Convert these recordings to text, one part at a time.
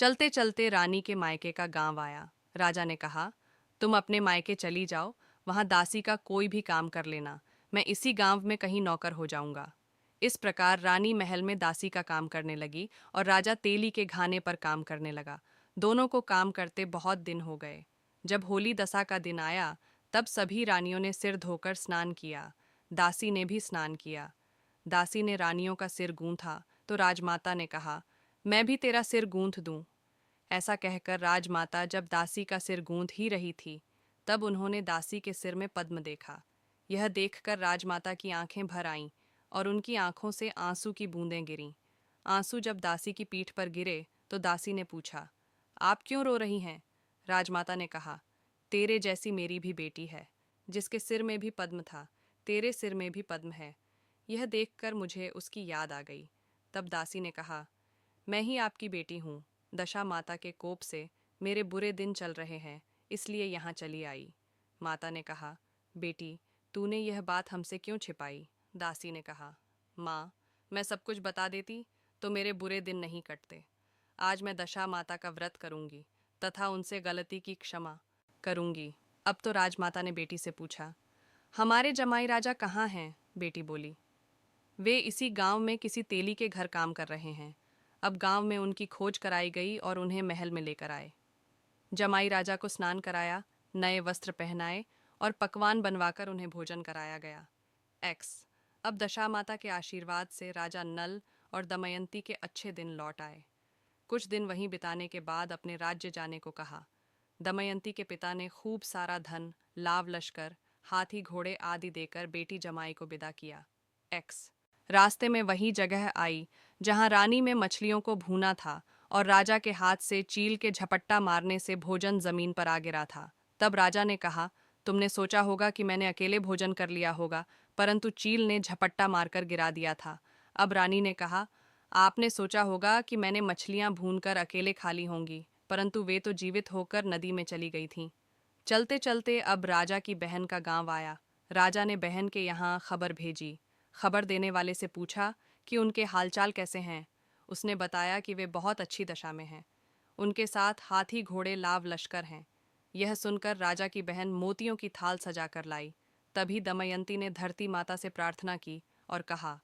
चलते चलते रानी के मायके का गांव आया। राजा ने कहा, तुम अपने मायके चली जाओ, वहां दासी का कोई भी काम कर लेना, मैं इसी गांव में कहीं नौकर हो जाऊंगा। इस प्रकार रानी महल में दासी का काम करने लगी और राजा तेली के घाने पर काम करने लगा। दोनों को काम करते बहुत दिन हो गए। जब होली दशा का दिन आया, तब सभी रानियों ने सिर धोकर स्नान किया। दासी ने भी स्नान किया। दासी ने रानियों का सिर गूंथा तो राजमाता ने कहा, मैं भी तेरा सिर गूंथ दूं। ऐसा कहकर राजमाता जब दासी का सिर गूंथ ही रही थी, तब उन्होंने दासी के सिर में पद्म देखा। यह देखकर राजमाता की आंखें भर आईं और उनकी आंखों से आंसू की बूंदें गिरीं। आंसू जब दासी की पीठ पर गिरे तो दासी ने पूछा, आप क्यों रो रही हैं? राजमाता ने कहा, तेरे जैसी मेरी भी बेटी है, जिसके सिर में भी पद्म था, तेरे सिर में भी पद्म है। यह देखकर मुझे उसकी याद आ गई। तब दासी ने कहा, मैं ही आपकी बेटी हूँ। दशा माता के कोप से मेरे बुरे दिन चल रहे हैं, इसलिए यहाँ चली आई। माता ने कहा, बेटी, तूने यह बात हमसे क्यों छिपाई? दासी ने कहा, माँ, मैं सब कुछ बता देती तो मेरे बुरे दिन नहीं कटते। आज मैं दशा माता का व्रत करूंगी तथा उनसे गलती की क्षमा करूंगी। अब तो राजमाता ने बेटी से पूछा, हमारे जमाई राजा कहाँ हैं? बेटी बोली, वे इसी गांव में किसी तेली के घर काम कर रहे हैं। अब गांव में उनकी खोज कराई गई और उन्हें महल में लेकर आए। जमाई राजा को स्नान कराया, नए वस्त्र पहनाए और पकवान बनवाकर उन्हें भोजन कराया गया। एक्स अब दशा माता के आशीर्वाद से राजा नल और दमयंती के अच्छे दिन लौट आए। कुछ दिन वहीं बिताने के बाद अपने राज्य जाने को कहा। दमयंती के पिता ने खूब सारा धन, लाव लश्कर, हाथी घोड़े आदि देकर बेटी जमाई को विदा किया। एक्स रास्ते में वही जगह आई जहां रानी में मछलियों को भूना था और राजा के हाथ से चील के झपट्टा मारने से भोजन जमीन पर आ गिरा था। तब राजा ने कहा, तुमने सोचा होगा कि मैंने अकेले भोजन कर लिया होगा, परंतु चील ने झपट्टा मारकर गिरा दिया था। अब रानी ने कहा, आपने सोचा होगा कि मैंने मछलियां भूनकर अकेले खा ली होंगी, परंतु वे तो जीवित होकर नदी में चली गई थीं। चलते चलते अब राजा की बहन का गांव आया। राजा ने बहन के यहाँ खबर भेजी। खबर देने वाले से पूछा कि उनके हालचाल कैसे हैं। उसने बताया कि वे बहुत अच्छी दशा में हैं। उनके साथ हाथी घोड़े लाव लश्कर हैं। यह सुनकर राजा की बहन मोतियों की थाल सजाकर लाई। तभी दमयंती ने धरती माता से प्रार्थना की और कहा,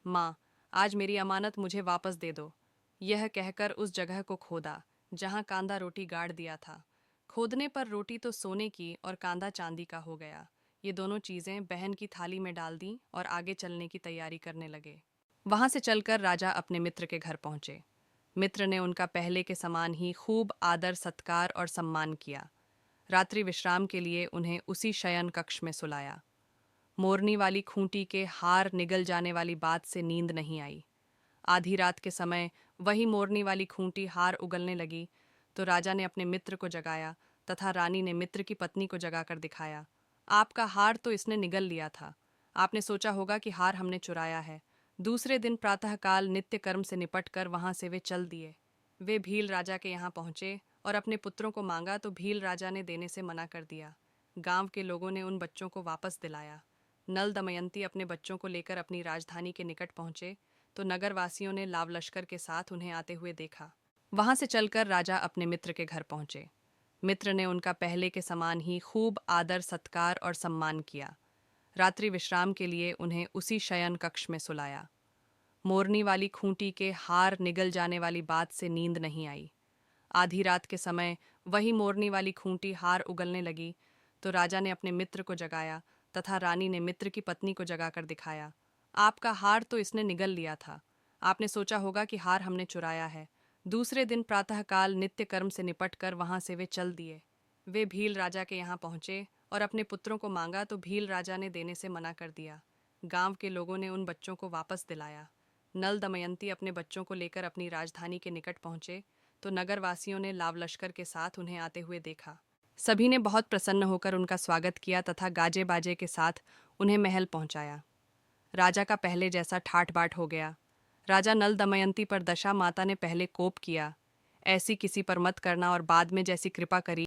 माँ, आज मेरी अमानत मुझे वापस दे दो। यह कहकर उस जगह को खोदा जहाँ कांदा रोटी गाड़ दिया था। खोदने पर रोटी तो सोने की और कांदा चांदी का हो गया। ये दोनों चीजें बहन की थाली में डाल दी और आगे चलने की तैयारी करने लगे। वहां से चलकर राजा अपने मित्र के घर पहुंचे। मित्र ने उनका पहले के समान ही खूब आदर सत्कार और सम्मान किया। रात्रि विश्राम के लिए उन्हें उसी शयन कक्ष में सुलाया। मोरनी वाली खूंटी के हार निगल जाने वाली बात से नींद नहीं आई। आधी रात के समय वही मोरनी वाली खूंटी हार उगलने लगी तो राजा ने अपने मित्र को जगाया तथा रानी ने मित्र की पत्नी को जगाकर दिखाया। आपका हार तो इसने निगल लिया था। आपने सोचा होगा कि हार हमने चुराया है। दूसरे दिन प्रातःकाल नित्य कर्म से निपट कर वहां से वे चल दिए। वे भील राजा के यहाँ पहुंचे और अपने पुत्रों को मांगा तो भील राजा ने देने से मना कर दिया। गांव के लोगों ने उन बच्चों को वापस दिलाया। नल दमयंती अपने बच्चों को लेकर अपनी राजधानी के निकट पहुंचे तो नगरवासियों ने लाव लश्कर के साथ उन्हें आते हुए देखा। वहां से चलकर राजा अपने मित्र के घर पहुंचे। मित्र ने उनका पहले के समान ही खूब आदर सत्कार और सम्मान किया। रात्रि विश्राम के लिए उन्हें उसी शयन कक्ष में सुलाया। मोरनी वाली खूंटी के हार निगल जाने वाली बात से नींद नहीं आई। आधी रात के समय वही मोरनी वाली खूंटी हार उगलने लगी तो राजा ने अपने मित्र को जगाया तथा रानी ने मित्र की पत्नी को जगाकर दिखाया। आपका हार तो इसने निगल लिया था। आपने सोचा होगा कि हार हमने चुराया है। दूसरे दिन प्रातःकाल नित्य कर्म से निपट कर वहां से वे चल दिए। वे भील राजा के यहाँ पहुंचे और अपने पुत्रों को मांगा तो भील राजा ने देने से मना कर दिया। गांव के लोगों ने उन बच्चों को वापस दिलाया। नल दमयंती अपने बच्चों को लेकर अपनी राजधानी के निकट पहुंचे तो नगरवासियों ने लाव लश्कर के साथ उन्हें आते हुए देखा। सभी ने बहुत प्रसन्न होकर उनका स्वागत किया तथा गाजे बाजे के साथ उन्हें महल पहुंचाया। राजा का पहले जैसा ठाठ बाट हो गया। राजा नल दमयंती पर दशा माता ने पहले कोप किया, ऐसी किसी पर मत करना, और बाद में जैसी कृपा करी